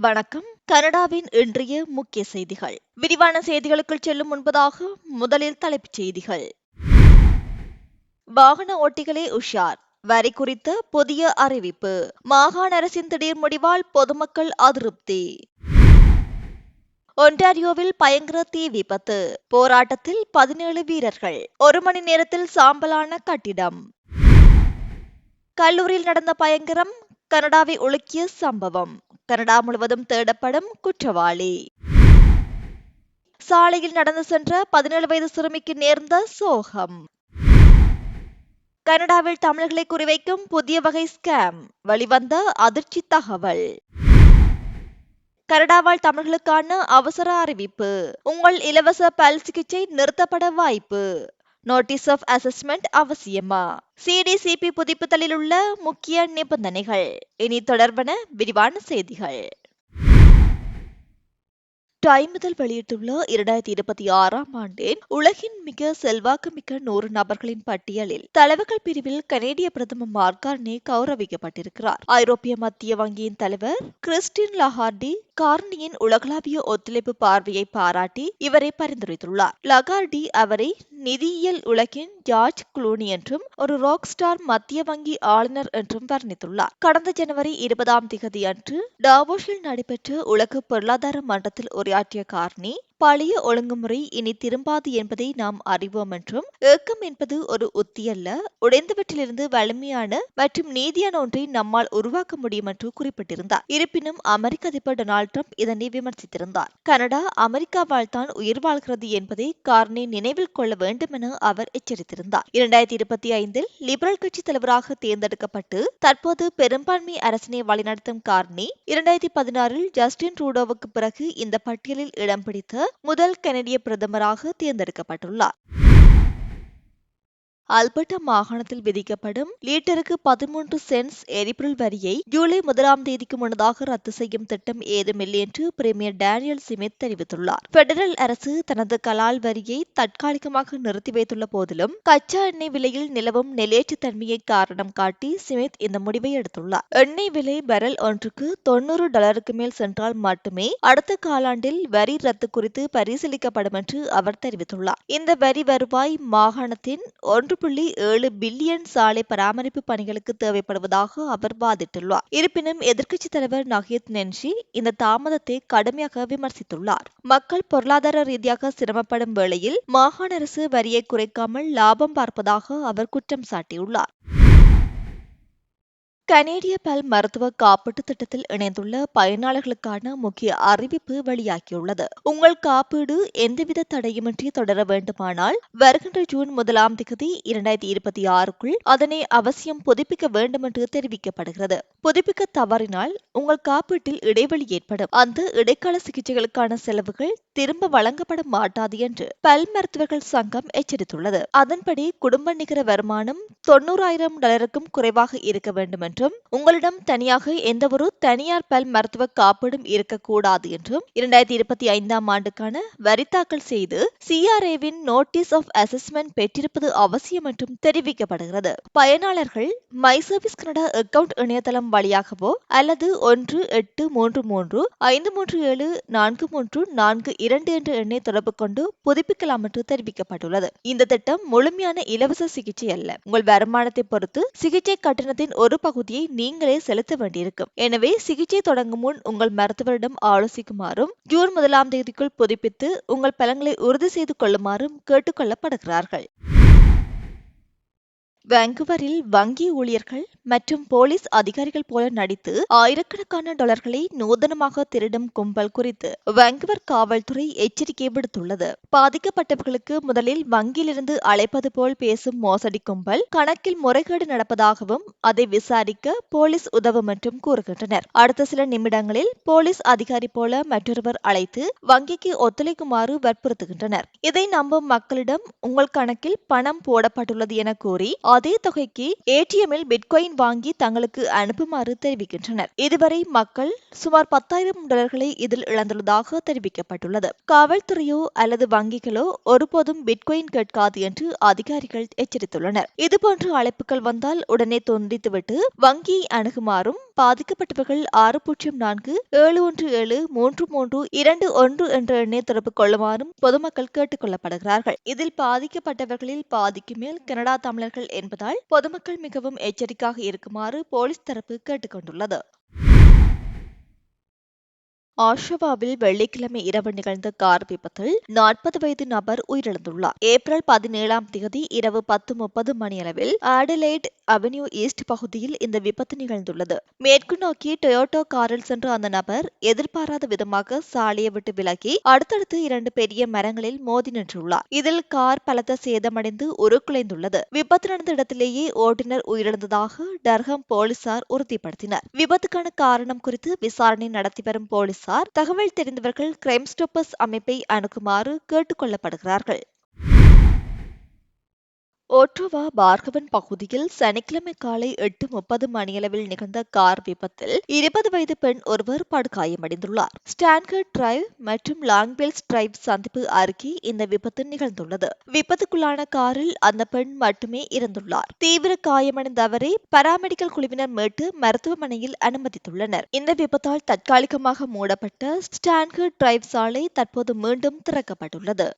வணக்கம். கனடாவின் இன்றைய முக்கிய செய்திகள். விரிவான செய்திகளுக்குள் செல்லும் முன்பதாக முதலில் தலைப்புச் செய்திகள். வாகன ஓட்டிகளே உஷார், வரி குறித்த புதிய அறிவிப்பு. மாகாண அரசின் திடீர் முடிவால் பொதுமக்கள் அதிருப்தி. ஒன்டாரியோவில் பயங்கர தீ விபத்து, போராட்டத்தில் 17 வீரர்கள். 1 மணி நேரத்தில் சாம்பலான கட்டிடம். கல்லூரியில் நடந்த பயங்கரம், கனடாவை உலுக்கிய சம்பவம். கனடா முழுவதும் தேடப்படும் குற்றவாளி. சாலையில் நடந்து சென்ற 17 வயது சிறுமிக்கு நேர்ந்த சோகம். கனடாவில் தமிழர்களை குறிவைக்கும் புதிய வகை ஸ்கேம், வெளிவந்த அதிர்ச்சி தகவல். கனடாவால் தமிழர்களுக்கான அவசர அறிவிப்பு. உங்கள் இலவச பல் சிகிச்சை நிறுத்தப்பட வாய்ப்பு. நோட்டீஸ் ஆஃப் அசஸ்மெண்ட் அவசியமா? சிடிசிபி புதுப்பித்தலில் உள்ள முக்கிய நிபந்தனைகள். இனி தொடர்பான விரிவான செய்திகள். டைம் முதல் வெளியிட்டுள்ள 2026ஆம் ஆண்டின் உலகின் மிக செல்வாக்குமிக்க 100 நபர்களின் பட்டியலில் தலைவர்கள் பிரிவில் கனேடிய பிரதமர் மார்க் கார்னே கௌரவிக்கப்பட்டிருக்கிறார். ஐரோப்பிய மத்திய வங்கியின் தலைவர் கிறிஸ்டின் லகார்டி கார்னியின் உலகளாவிய ஒத்துழைப்பு பார்வையை பாராட்டி இவரை பரிந்துரைத்துள்ளார். லகார்டி அவரை நிதியியல் உலகின் ஜார்ஜ் குளூனி என்றும் ஒரு ராக் ஸ்டார் மத்திய வங்கி ஆளுநர் என்றும் வர்ணித்துள்ளார். கடந்த ஜனவரி 20ஆம் திகதி அன்று டாவோஸில் நடைபெற்ற உலக பொருளாதார மன்றத்தில் உரையாற்றிய கார்னி, பழைய ஒழுங்குமுறை இனி திரும்பாது என்பதை நாம் அறிவோம் என்றும், ஏக்கம் என்பது ஒரு உத்தி அல்ல, உடைந்தவற்றிலிருந்து வலிமையான மற்றும் நீதியான ஒன்றை நம்மால் உருவாக்க முடியும் என்று குறிப்பிட்டிருந்தார். இருப்பினும் அமெரிக்க அதிபர் டொனால்ட் ட்ரம்ப் இதனை விமர்சித்திருந்தார். கனடா அமெரிக்காவால் தான் உயிர் வாழ்கிறது என்பதை கார்னி நினைவில் கொள்ள வேண்டும் என அவர் எச்சரித்திருந்தார். 2025இல் லிபரல் கட்சி தலைவராக தேர்ந்தெடுக்கப்பட்டு தற்போது பெரும்பான்மை அரசினை வழிநடத்தும் கார்னி 2016இல் ஜஸ்டின் ட்ரூடோவுக்கு பிறகு இந்த பட்டியலில் இடம் பிடித்த முதல் கனடிய பிரதமராக தேர்ந்தெடுக்கப்பட்டுள்ளார். அல்பர்டா மாகாணத்தில் விதிக்கப்படும் லீட்டருக்கு 13 சென்ட்ஸ் எரிபொருள் வரியை ஜூலை 1ஆம் தேதிக்கு முன்னதாக ரத்து செய்யும் திட்டம் ஏதுமில்லை என்று பிரீமியர் டேனியல் ஸ்மித் தெரிவித்துள்ளார். பெடரல் அரசு தனது கலால் வரியை தற்காலிகமாக நிறுத்தி வைத்துள்ள போதிலும் கச்சா எண்ணெய் விலையில் நிலவும் நிலையற்ற தன்மையை காரணம் காட்டி ஸ்மித் இந்த முடிவை எடுத்துள்ளார். எண்ணெய் விலை பேரல் ஒன்றுக்கு $90 மேல் சென்றால் மட்டுமே அடுத்த காலாண்டில் வரி ரத்து குறித்து பரிசீலிக்கப்படும் என்று அவர் தெரிவித்துள்ளார். இந்த வரி வருவாய் மாகாணத்தின் 1.7 பில்லியன் சாலை பராமரிப்பு பணிகளுக்கு தேவைப்படுவதாக அவர் வாதிட்டுள்ளார். இருப்பினும் எதிர்க்கட்சித் தலைவர் நஹீத் நென்ஷி இந்த தாமதத்தை கடுமையாக விமர்சித்துள்ளார். மக்கள் பொருளாதார ரீதியாக சிரமப்படும் வேளையில் மாகாண அரசு வரியை குறைக்காமல் லாபம் பார்ப்பதாக அவர் குற்றம் சாட்டியுள்ளார். கனேடிய பல் மருத்துவ காப்பீட்டு திட்டத்தில் இணைந்துள்ள பயனாளர்களுக்கான முக்கிய அறிவிப்பு வெளியாகியுள்ளது. உங்கள் காப்பீடு எந்தவித தடையுமின்றி தொடர வேண்டுமானால் வருகின்ற ஜூன் 1ஆம் தேதி 2026க்குள் அதனை அவசியம் புதுப்பிக்க வேண்டும் என்று தெரிவிக்கப்படுகிறது. புதுப்பிக்க தவறினால் உங்கள் காப்பீட்டில் இடைவெளி ஏற்படும். அந்த இடைக்கால சிகிச்சைகளுக்கான செலவுகள் திரும்ப வழங்கப்பட மாட்டாது என்று பல் மருத்துவர்கள் சங்கம் எச்சரித்துள்ளது. அதன்படி குடும்ப நிகர வருமானம் $90,000க்கும் குறைவாக இருக்க வேண்டும் என்றும், உங்களிடம் தனியாக எந்தவொரு தனியார் பல் மருத்துவ காப்பீடும் இருக்கக்கூடாது என்றும் 2025ஆம் ஆண்டுக்கான வரி தாக்கல் செய்து CRAவின் நோட்டீஸ் ஆஃப் அசஸ்மெண்ட் பெற்றிருப்பது அவசியம் என்றும் தெரிவிக்கப்படுகிறது. பயனாளர்கள் மை சர்வீஸ் கனடா அக்கவுண்ட் இணையதளம் வழியாகவோ அல்லது 183353743442 என்ற எண்ணை தொடர்பு கொண்டு புதுப்பிக்கலாம் என்று தெரிவிக்கப்பட்டுள்ளது. இந்த திட்டம் முழுமையான இலவச சிகிச்சை அல்ல. உங்கள் வருமானத்தை பொறுத்து சிகிச்சை கட்டணத்தின் ஒரு பகுதியை நீங்களே செலுத்த வேண்டியிருக்கும். எனவே சிகிச்சை தொடங்கும் முன் உங்கள் மருத்துவரிடம் ஆலோசிக்குமாறும் ஜூன் 1ஆம் தேதிக்குள் புதுப்பித்து உங்கள் பலன்களை உறுதி செய்து கொள்ளுமாறும் கேட்டுக் கொள்ளப்படுகிறார்கள். வான்கூவரில் வங்கி ஊழியர்கள் மற்றும் போலீஸ் அதிகாரிகள் போல நடித்து ஆயிரக்கணக்கான டாலர்களை நூதனமாக திருடும் கும்பல் குறித்து வான்கூவர் காவல்துறை எச்சரிக்கை விடுத்துள்ளது. பாதிக்கப்பட்டவர்களுக்கு முதலில் வங்கியிலிருந்து அழைப்பது போல் பேசும் மோசடி கும்பல் கணக்கில் முறைகேடு நடப்பதாகவும் அதை விசாரிக்க போலீஸ் உதவும் என்றும் கூறுகின்றனர். அடுத்த சில நிமிடங்களில் போலீஸ் அதிகாரி போல மற்றொருவர் அழைத்து வங்கிக்கு ஒத்துழைக்குமாறு வற்புறுத்துகின்றனர். இதை நம்பும் மக்களிடம் உங்கள் கணக்கில் பணம் போடப்பட்டுள்ளது என கூறி அதே தொகைக்கு ஏடிஎம்மில் பிட்காயின் வாங்கி தங்களுக்கு அனுப்புமாறு தெரிவிக்கின்றனர். இதுவரை மக்கள் சுமார் $10,000 இதில் இழந்துள்ளதாக தெரிவிக்கப்பட்டுள்ளது. காவல்துறையோ அல்லது வங்கிகளோ ஒருபோதும் பிட்காயின் கேட்காது என்று அதிகாரிகள் எச்சரித்துள்ளனர். இதுபோன்ற அழைப்புகள் வந்தால் உடனே துண்டித்துவிட்டு வங்கியை அணுகுமாறும், பாதிக்கப்பட்டவர்கள் 604-717-3321 என்ற எண்ணை தொடர்பு கொள்ளுமாறும் பொதுமக்கள் கேட்டுக் கொள்ளப்படுகிறார்கள். இதில் பாதிக்கப்பட்டவர்களில் பாதிக்கு மேல் கனடா தமிழர்கள் என்பதால் பொதுமக்கள் மிகவும் எச்சரிக்கையாக இருக்குமாறு போலீஸ் தரப்பு கேட்டுக் கொண்டுள்ளது. ஆஷவாவில் வெள்ளிக்கிழமை இரவு நிகழ்ந்த கார் விபத்தில் 40 வயது நபர் உயிரிழந்துள்ளார். ஏப்ரல் 17 இரவு 10:30 மணியளவில் ஆடிலைட் அவென்யூ ஈஸ்ட் பகுதியில் இந்த விபத்து நிகழ்ந்துள்ளது. மேற்கு நோக்கி டொயோட்டோ காரில் சென்ற அந்த நபர் எதிர்பாராத விதமாக சாலையை விட்டு விலகி அடுத்தடுத்து 2 பெரிய மரங்களில் மோதி நின்றுள்ளார். இதில் கார் பலத்த சேதமடைந்து உருக்குலைந்துள்ளது. விபத்து நடந்த இடத்திலேயே ஓட்டுநர் உயிரிழந்ததாக டர்ஹம் போலீசார் உறுதிப்படுத்தினர். விபத்துக்கான காரணம் குறித்து விசாரணை நடத்தி வரும் போலீசார் தகவல் தெரிந்தவர்கள் கிரைம் ஸ்டாப்பர்ஸ் அமைப்பை அணுகுமாறு கேட்டுக் கொள்ளப்படுகிறார்கள். ஓட்டோவா பார்கவன் பகுதியில் சனிக்கிழமை காலை 8:30 மணியளவில் நிகழ்ந்த கார் விபத்தில் 20 வயது பெண் ஒருவர் படுகாயமடைந்துள்ளார். ஸ்டான்கர்ட் டிரைவ் மற்றும் லாங்பெல்ஸ் டிரைவ் சந்திப்பு அருகே இந்த விபத்து நிகழ்ந்துள்ளது. விபத்துக்குள்ளான காரில் அந்த பெண் மட்டுமே இறந்துள்ளார். தீவிர காயமடைந்த அவரை பாராமெடிக்கல் குழுவினர் மீட்டு மருத்துவமனையில் அனுமதித்துள்ளனர். இந்த விபத்தால் தற்காலிகமாக மூடப்பட்ட ஸ்டான்கர்ட் டிரைவ் சாலை தற்போது மீண்டும் திறக்கப்பட்டுள்ளது.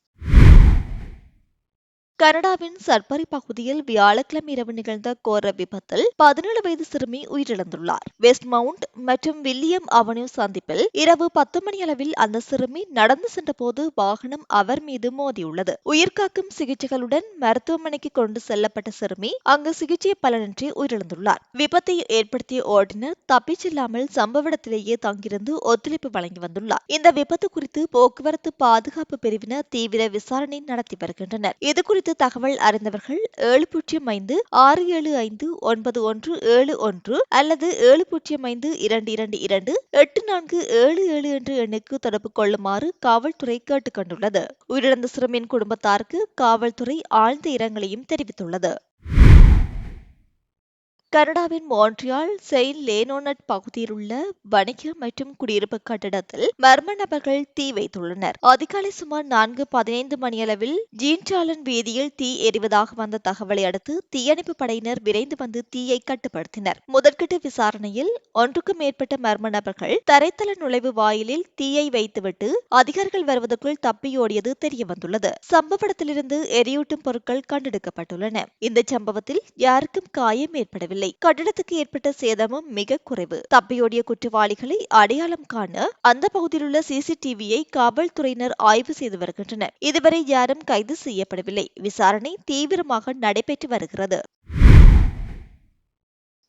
கனடாவின் சர்பரி பகுதியில் வியாழக்கிழமை இரவு நிகழ்ந்த கோர விபத்தில் 17 வயது சிறுமி உயிரிழந்துள்ளார். வெஸ்ட் மவுண்ட் மற்றும் வில்லியம் அவென்யூ சந்திப்பில் இரவு 10 மணியளவில் அந்த சிறுமி நடந்து சென்றபோது வாகனம் அவர் மீது மோதியுள்ளது. உயிர்காக்கும் சிகிச்சைகளுடன் மருத்துவமனைக்கு கொண்டு செல்லப்பட்ட சிறுமி அங்கு சிகிச்சை பலனின்றி உயிரிழந்துள்ளார். விபத்தை ஏற்படுத்திய ஓட்டுநர் தப்பிச் செல்லாமல் சம்பவ இடத்திலேயே தங்கியிருந்து ஒத்துழைப்பு வழங்கி வந்துள்ளார். இந்த விபத்து குறித்து போக்குவரத்து பாதுகாப்பு பிரிவினர் தீவிர விசாரணை நடத்தி வருகின்றனர். இதுகுறித்து தகவல் அறிந்தவர்கள் 7056759171 அல்லது 7052228477 என்ற எண்ணுக்கு தொடர்பு கொள்ளுமாறு காவல்துறை கேட்டுக் கொண்டுள்ளது. உயிரிழந்த சிறுமியின் குடும்பத்தாருக்கு காவல்துறை ஆழ்ந்த இரங்கலையும் தெரிவித்துள்ளது. கனடாவின் மான்ட்ரியால் செயின்ட் லேனோனட் பகுதியில் உள்ள வணிக மற்றும் குடியிருப்பு கட்டிடத்தில் மர்ம நபர்கள் தீ வைத்துள்ளனர். அதிகாலை சுமார் 4:15 மணியளவில் ஜீன்சாலன் வீதியில் தீ எரிவதாக வந்த தகவலை அடுத்து தீயணைப்பு படையினர் விரைந்து வந்து தீயை கட்டுப்படுத்தினர். முதற்கட்ட விசாரணையில் ஒன்றுக்கும் மேற்பட்ட மர்ம நபர்கள் தரைத்தள நுழைவு வாயிலில் தீயை வைத்துவிட்டு அதிகாரிகள் வருவதற்குள் தப்பியோடியது தெரியவந்துள்ளது. சம்பவ இடத்திலிருந்து எரியூட்டும் பொருட்கள் கண்டெடுக்கப்பட்டுள்ளன. இந்த சம்பவத்தில் யாருக்கும் காயம் ஏற்படவில்லை. கட்டிடத்துக்கு ஏற்பட்ட சேதமும் மிக குறைவு. தப்பியோடிய குற்றவாளிகளை அடையாளம் காண அந்த பகுதியில் உள்ள சிசிடிவியை காவல்துறையினர் ஆய்வு செய்து வருகின்றனர். இதுவரை யாரும் கைது செய்யப்படவில்லை. விசாரணை தீவிரமாக நடைபெற்று வருகிறது.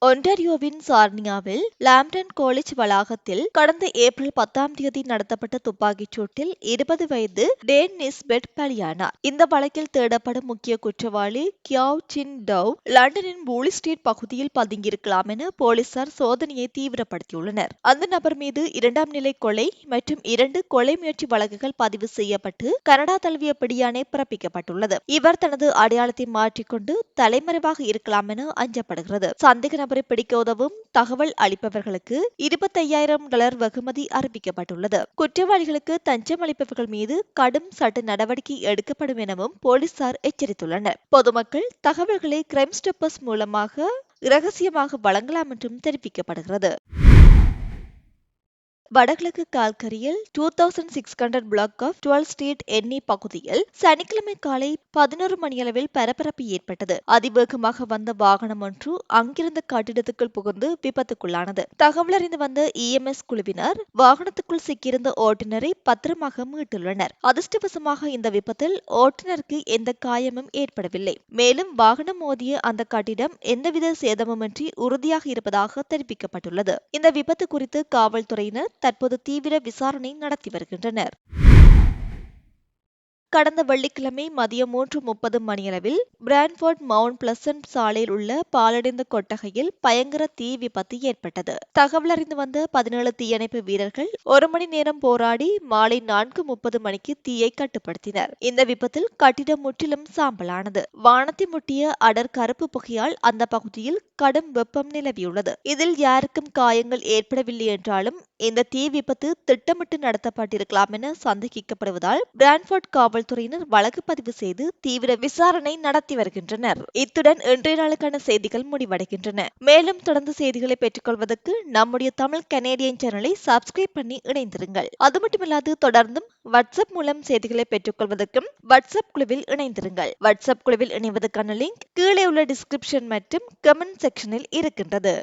ஒன்டாரியோவின் சார்னியாவில் லாம்டன் காலேஜ் வளாகத்தில் கடந்த ஏப்ரல் 10 நடத்தப்பட்ட துப்பாக்கிச் சூட்டில் 20 வயது டேன் நிஸ்பெட் பலியானார். இந்த வழக்கில் தேடப்படும் முக்கிய குற்றவாளி கியாவ் சின் டவ் லண்டனின் பூலி ஸ்ட்ரீட் பகுதியில் பதுங்கியிருக்கலாம் என போலீசார் சோதனையை தீவிரப்படுத்தியுள்ளனர். அந்த நபர் மீது 2ஆம் நிலை கொலை மற்றும் 2 கொலை முயற்சி வழக்குகள் பதிவு செய்யப்பட்டு கனடா தழுவிய பிடியாணை பிறப்பிக்கப்பட்டுள்ளது. இவர் தனது அடையாளத்தை மாற்றிக்கொண்டு தலைமறைவாக இருக்கலாம் என அஞ்சப்படுகிறது. சந்தேக நபரை பிடிக்க உதவும் தகவல் அளிப்பவர்களுக்கு $25,000 வெகுமதி அறிவிக்கப்பட்டுள்ளது. குற்றவாளிகளுக்கு தஞ்சம் அளிப்பவர்கள் மீது கடும் சட்ட நடவடிக்கை எடுக்கப்படும் எனவும் போலீசார் எச்சரித்துள்ளனர். பொதுமக்கள் தகவல்களை கிரைம் ஸ்டாப்பர்ஸ் மூலமாக இரகசியமாக வழங்கலாம் என்றும் தெரிவிக்கப்படுகிறது. வடகிழக்கு கால்கரியில் 2600 பிளாக் ஆஃப் 12 ஸ்ட்ரீட் எண்ணி பகுதியில் சனிக்கிழமை காலை 11 மணியளவில் பரபரப்பு ஏற்பட்டது. அதிவேகமாக வந்த வாகனம் ஒன்று அங்கிருந்த கட்டிடத்துக்குள் புகுந்து விபத்துக்குள்ளானது. தகவல் அறிந்து வந்த இஎம்எஸ் குழுவினர் வாகனத்துக்குள் சிக்கியிருந்த ஓட்டுநரை பத்திரமாக மீட்டுள்ளனர். அதிர்ஷ்டவசமாக இந்த விபத்தில் ஓட்டுநருக்கு எந்த காயமும் ஏற்படவில்லை. மேலும் வாகனம் மோதிய அந்த கட்டிடம் எந்தவித சேதமுமின்றி உறுதியாக இருப்பதாக தெரிவிக்கப்பட்டுள்ளது. இந்த விபத்து குறித்து காவல்துறையினர் தற்போது தீவிர விசாரணை நடத்தி வருகின்றனர். கடந்த வெள்ளிக்கிழமை மதியம் 3:30 மணியளவில் பிரான்ஃபோர்ட் மவுண்ட் பிளசன்ட் சாலையில் உள்ள பாழடைந்த கொட்டகையில் பயங்கர தீ விபத்து ஏற்பட்டது. தகவல் அறிந்து வந்த 17 தீயணைப்பு வீரர்கள் 1 மணி நேரம் போராடி மாலை 4:30 மணிக்கு தீயை கட்டுப்படுத்தினர். இந்த விபத்தில் கட்டிடம் முற்றிலும் சாம்பலானது. வானத்தை முட்டிய அடர் கருப்பு புகையால் அந்த பகுதியில் கடும் வெப்பம் நிலவியுள்ளது. இதில் யாருக்கும் காயங்கள் ஏற்படவில்லை என்றாலும் இந்த தீ விபத்து திட்டமிட்டு நடத்தப்பட்டிருக்கலாம் என சந்தேகிக்கப்படுவதால் பிரான்ஃபோர்ட் காவல்துறையினர் வழக்கு பதிவு செய்து தீவிர விசாரணை நடத்தி வருகின்றனர். இத்துடன் இன்றைய நாளுக்கான செய்திகள் முடிவடைகின்றன. மேலும் தொடர்ந்து செய்திகளை பெற்றுக்கொள்வதற்கு நம்முடைய தமிழ் கனேடியன் சேனலை சப்ஸ்கிரைப் பண்ணி இணைந்திருங்கள். அது மட்டுமில்லாது தொடர்ந்தும் வாட்ஸ்அப் மூலம் செய்திகளை பெற்றுக்கொள்வதற்கும் வாட்ஸ்அப் குழுவில் இணைந்திருங்கள். வாட்ஸ்அப் குழுவில் இணைவதற்கான லிங்க் கீழே உள்ள டிஸ்கிரிப்ஷன் மற்றும் கமெண்ட் செக்ஷனில் இருக்கின்றது.